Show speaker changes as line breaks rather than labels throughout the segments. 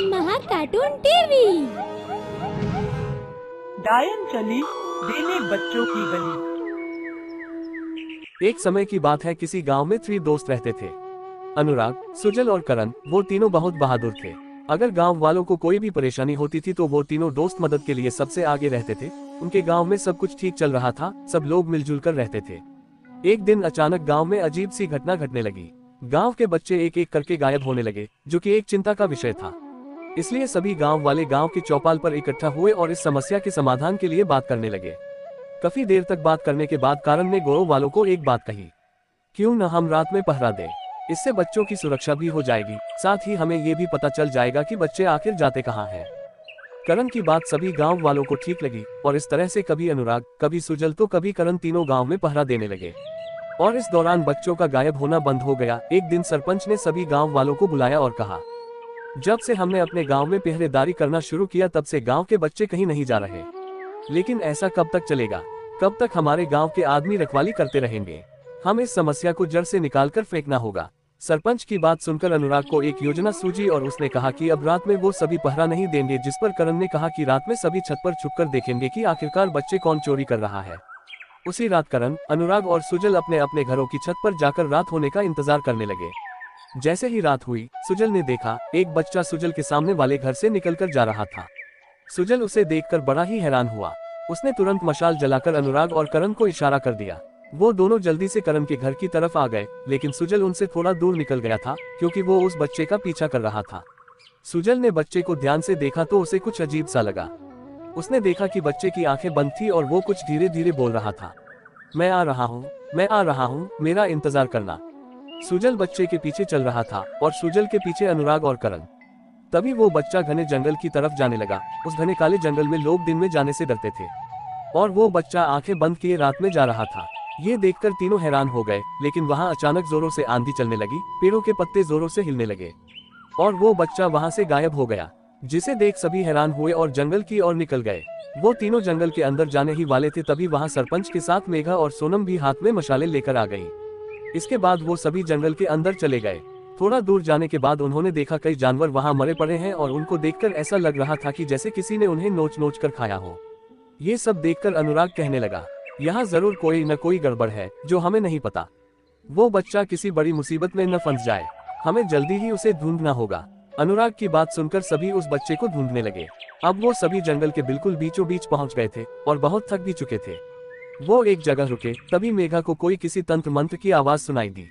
महा cartoon TV.
डायन चली बेले बच्चों की गली।
एक समय की बात है, किसी गांव में 3 दोस्त रहते थे। अनुराग, सुजल और करण। वो तीनों बहुत बहादुर थे। अगर गांव वालों को कोई भी परेशानी होती थी तो वो तीनों दोस्त मदद के लिए सबसे आगे रहते थे। उनके गांव में सब कुछ ठीक चल रहा था, सब लोग मिलजुल कर रहते थे। एक दिन अचानक गांव में अजीब सी घटना घटने लगी। गांव के बच्चे एक एक करके गायब होने लगे, जो कि एक चिंता का विषय था। इसलिए सभी गांव वाले गांव की चौपाल पर इकट्ठा हुए और इस समस्या के समाधान के लिए बात करने लगे। काफी देर तक बात करने के बाद करण ने गांव वालों को एक बात कही, क्यों न हम रात में पहरा दें? इससे बच्चों की सुरक्षा भी हो जाएगी, साथ ही हमें ये भी पता चल जाएगा कि बच्चे आखिर जाते कहाँ हैं। करण की बात सभी गांव वालों को ठीक लगी और इस तरह से कभी अनुराग, कभी सुजल तो कभी करण तीनों गांव में पहरा देने लगे। और इस दौरान बच्चों का गायब होना बंद हो गया। एक दिन सरपंच ने सभी गांव वालों को बुलाया और कहा, जब से हमने अपने गांव में पहरेदारी करना शुरू किया तब से गांव के बच्चे कहीं नहीं जा रहे। लेकिन ऐसा कब तक चलेगा? कब तक हमारे गांव के आदमी रखवाली करते रहेंगे? हम इस समस्या को जड़ से निकालकर फेंकना होगा। सरपंच की बात सुनकर अनुराग को एक योजना सूझी और उसने कहा कि अब रात में वो सभी पहरा नहीं देंगे। जिस पर करण ने कहा कि रात में सभी छत पर छुपकर देखेंगे कि आखिरकार बच्चे कौन चोरी कर रहा है। उसी रात करण, अनुराग और सुजल अपने अपने घरों की छत पर जाकर रात होने का इंतजार करने लगे। जैसे ही रात हुई, सुजल ने देखा एक बच्चा सुजल के सामने वाले घर से निकलकर जा रहा था। सुजल उसे देखकर बड़ा ही हैरान हुआ। उसने तुरंत मशाल जलाकर अनुराग और करण को इशारा कर दिया। वो दोनों जल्दी से करण के घर की तरफ आ गए, लेकिन सुजल उनसे थोड़ा दूर निकल गया था क्योंकि वो उस बच्चे का पीछा कर रहा था। सुजल ने बच्चे को ध्यान से देखा तो उसे कुछ अजीब सा लगा। उसने देखा कि बच्चे की आंखें बंद थी और वो कुछ धीरे धीरे बोल रहा था, मैं आ रहा हूँ, मैं आ रहा हूँ, मेरा इंतजार करना। सुजल बच्चे के पीछे चल रहा था और सुजल के पीछे अनुराग और करण। तभी वो बच्चा घने जंगल की तरफ जाने लगा। उस घने काले जंगल में लोग दिन में जाने से डरते थे और वो बच्चा आंखें बंद किए रात में जा रहा था। ये देखकर तीनों हैरान हो गए, लेकिन वहाँ अचानक जोरों से आंधी चलने लगी, पेड़ों के पत्ते जोरों से हिलने लगे और वो बच्चा वहाँ से गायब हो गया, जिसे देख सभी हैरान हुए और जंगल की ओर निकल गए। वो तीनों जंगल के अंदर जाने ही वाले थे, तभी वहाँ सरपंच के साथ मेघा और सोनम भी हाथ में मशाले लेकर आ गई। इसके बाद वो सभी जंगल के अंदर चले गए। थोड़ा दूर जाने के बाद उन्होंने देखा कई जानवर वहाँ मरे पड़े हैं और उनको देखकर ऐसा लग रहा था कि जैसे किसी ने उन्हें नोच नोच कर खाया हो। ये सब देखकर अनुराग कहने लगा, यहाँ जरूर कोई न कोई गड़बड़ है जो हमें नहीं पता। वो बच्चा किसी बड़ी मुसीबत में न फंस जाए, हमें जल्दी ही उसे ढूंढना होगा। अनुराग की बात सुनकर सभी उस बच्चे को ढूंढने लगे। अब वो सभी जंगल के बिल्कुल बीचों बीच पहुंच गए थे और बहुत थक भी चुके थे। वो एक जगह रुके, तभी मेघा को कोई किसी तंत्र मंत्र की आवाज सुनाई दी।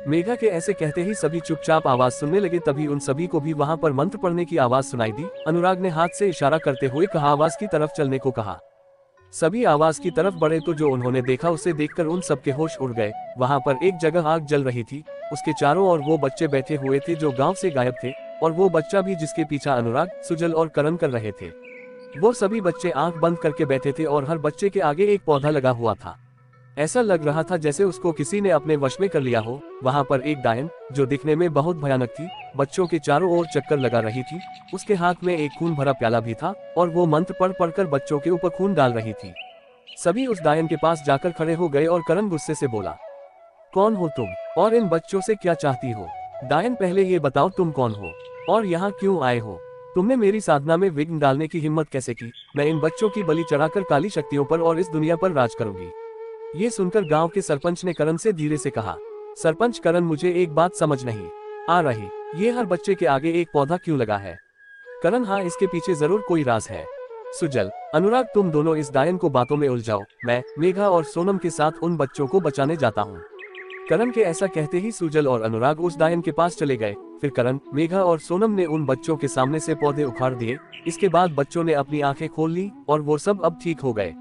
मेघा के ऐसे कहते ही सभी चुपचाप आवाज सुनने लगे। तभी उन सभी को भी वहां पर मंत्र पढ़ने की आवाज सुनाई दी। अनुराग ने हाथ से इशारा करते हुए कहा, आवाज की तरफ चलने को कहा। सभी आवाज की तरफ बढ़े तो जो उन्होंने देखा उसे देखकर उन सबके होश उड़ गए। वहां पर एक जगह आग जल रही थी, उसके चारों ओर वो बच्चे बैठे हुए थे जो गांव से गायब थे और वो बच्चा भी जिसके पीछा अनुराग, सुजल और करण कर रहे थे। वो सभी बच्चे आंख बंद करके बैठे थे और हर बच्चे के आगे एक पौधा लगा हुआ था। ऐसा लग रहा था जैसे उसको किसी ने अपने वश में कर लिया हो। वहां पर एक डायन, जो दिखने में बहुत भयानक थी, बच्चों के चारों ओर चक्कर लगा रही थी। उसके हाथ में एक खून भरा प्याला भी था और वो मंत्र पढ़ पढ़कर बच्चों के ऊपर खून डाल रही थी। सभी उस डायन के पास जाकर खड़े हो गए और करण गुस्से से बोला, कौन हो तुम और इन बच्चों से क्या चाहती हो? डायन, पहले ये बताओ तुम कौन हो और यहाँ क्यों आए हो? तुमने मेरी साधना में विघ्न डालने की हिम्मत कैसे की? मैं इन बच्चों की बलि चढ़ाकर काली शक्तियों पर और इस दुनिया पर राज करूंगी। ये सुनकर गांव के सरपंच ने करण से धीरे से कहा, सरपंच करण, मुझे एक बात समझ नहीं आ रही, ये हर बच्चे के आगे एक पौधा क्यों लगा है? करण, हाँ, इसके पीछे जरूर कोई राज है। सुजल, अनुराग, तुम दोनों इस डायन को बातों में उलझाओ, मैं मेघा और सोनम के साथ उन बच्चों को बचाने जाता हूँ। करण के ऐसा कहते ही सुजल और अनुराग उस डायन के पास चले गए। फिर करण, मेघा और सोनम ने उन बच्चों के सामने से पौधे उखाड़ दिए। इसके बाद बच्चों ने अपनी आंखें खोल ली और वो सब अब ठीक हो गए।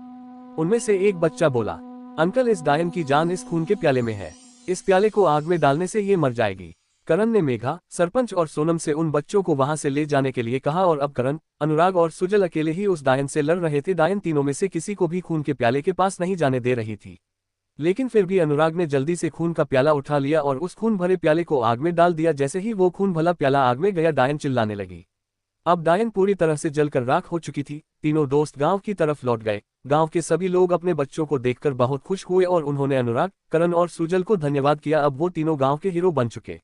उनमें से एक बच्चा बोला, अंकल, इस डायन की जान इस खून के प्याले में है, इस प्याले को आग में डालने से ये मर जाएगी। करण ने मेघा, सरपंच और सोनम से उन बच्चों को वहां से ले जाने के लिए कहा और अब करण, अनुराग और सुजल अकेले ही उस डायन से लड़ रहे थे। डायन तीनों में से किसी को भी खून के प्याले के पास नहीं जाने दे रही थी, लेकिन फिर भी अनुराग ने जल्दी से खून का प्याला उठा लिया और उस खून भरे प्याले को आग में डाल दिया। जैसे ही वो खून भला प्याला आग में गया, डायन चिल्लाने लगी। अब डायन पूरी तरह से जलकर राख हो चुकी थी। तीनों दोस्त गांव की तरफ लौट गए। गांव के सभी लोग अपने बच्चों को देखकर बहुत खुश हुए और उन्होंने अनुराग, करण और सुजल को धन्यवाद किया। अब वो तीनों गांव के हीरो बन चुके।